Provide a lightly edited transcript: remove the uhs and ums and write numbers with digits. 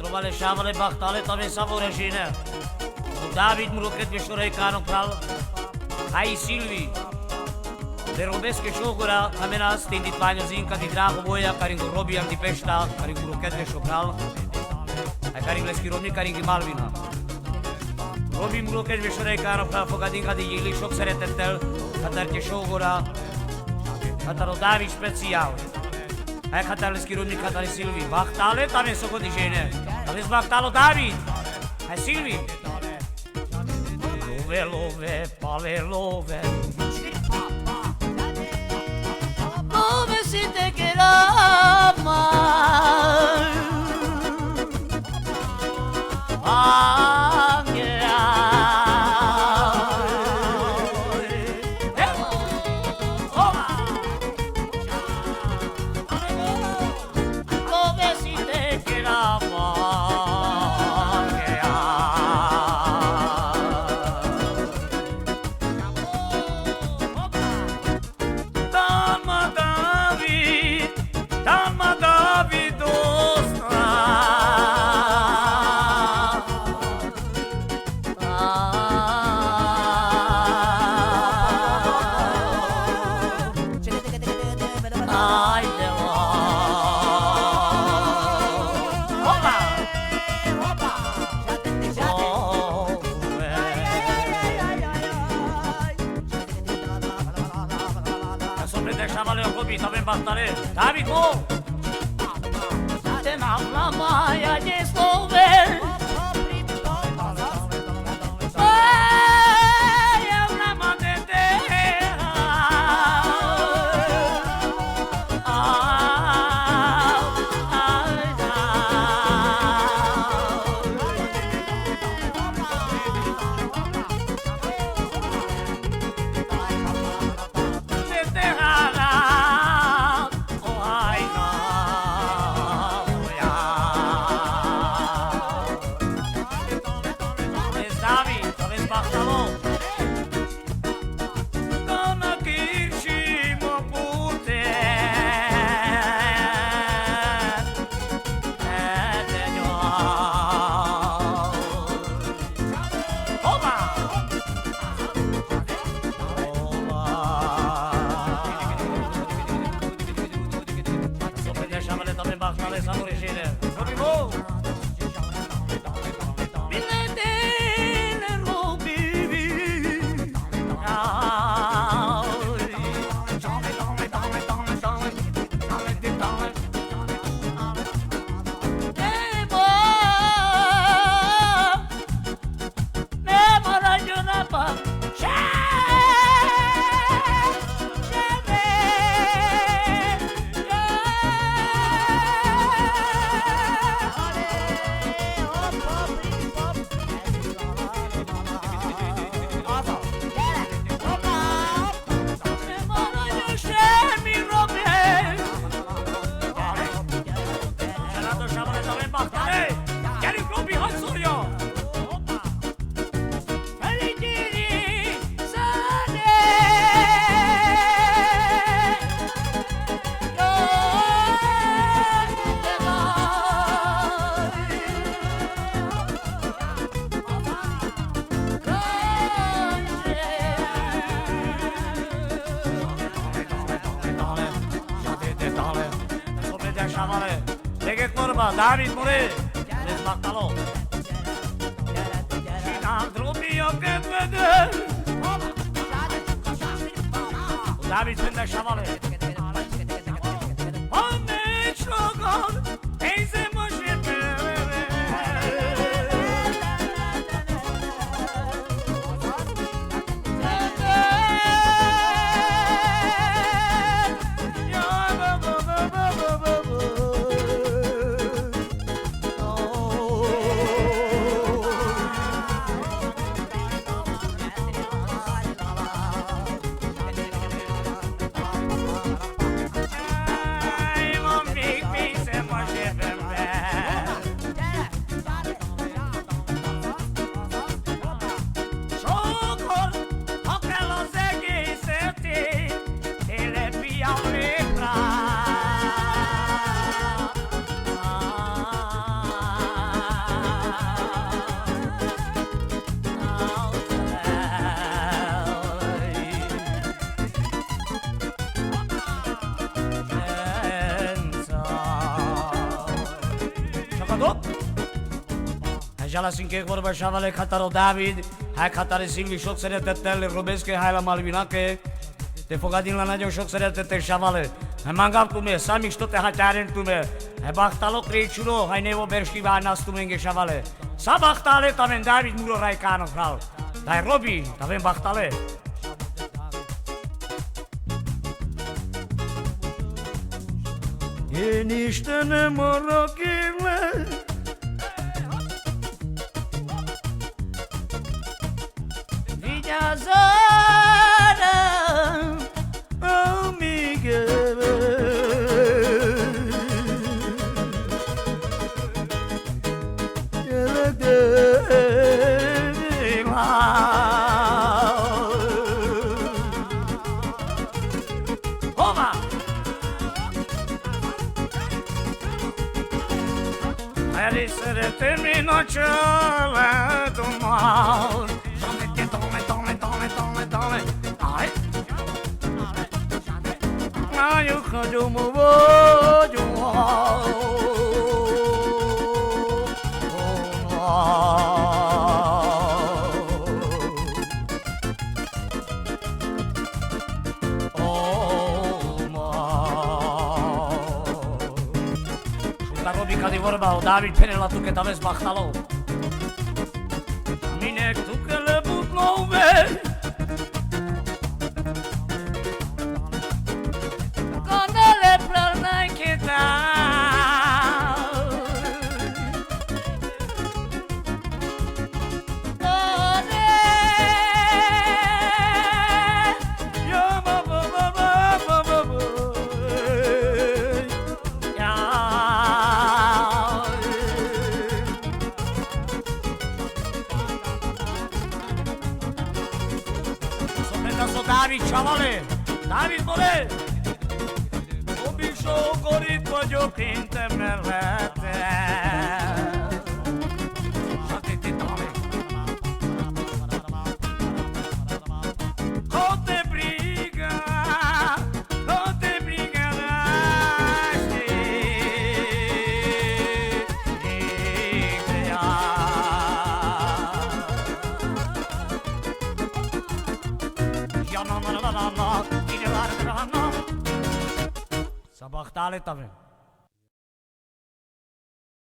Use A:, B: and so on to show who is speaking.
A: Trovale șavale bahtale tame savorășine. David Muroket Veșorei Cano Pral. Hai Silvi. De robesche șogura, amena stindit vanio zinca di drago voia, caringu Robi am di Peșta, caringu Muroket Veșopral. Hai caringu Leschirovni, caringu Malvina. Robi Muroket Veșorei Cano Pral, fogadinca di Ili, șoc seretetel, catarche șogura. Cataro David special. Hai catar Leschirovni, catar Silvi. Bahtale tame socodigene. Aveți bahtalo David. Hai Silvi. Love, love, pale, love. Love si te querama. David, go! Te n-am la maia de sloven. Eu n-am de terra. David More, les bahtalo. Sinandro mio che vede. David Fender Şavale. Anne çoğun, teyze moşepe. Sadop? Jalasink vorba Shavale Kataro David, hai Katare Silvi șoc să retetel Robesche hai la Malvinache. Te fogadin la nadio șoc să retetel Shavale. Hai mangam tu me, sami što te hataren tu me. Hai bahtalo krečuno, hai nevo berštiva nas tu menge Shavale. Sa bahtale tamen David muro Raikano kral. Dai Robi, tamen bahtale. E niște nemorochile. Zara, amiga. Ova! Hai să termină cele dumau. Eu că mă văd Robica de vorba, David pene la tu că t'aveți bahtalo. Mine tu că le but nove. David, chavale, David More, obișo gorit pădio pinte merete. Șatite tale. Hote briga naște. Sabah tale tabii.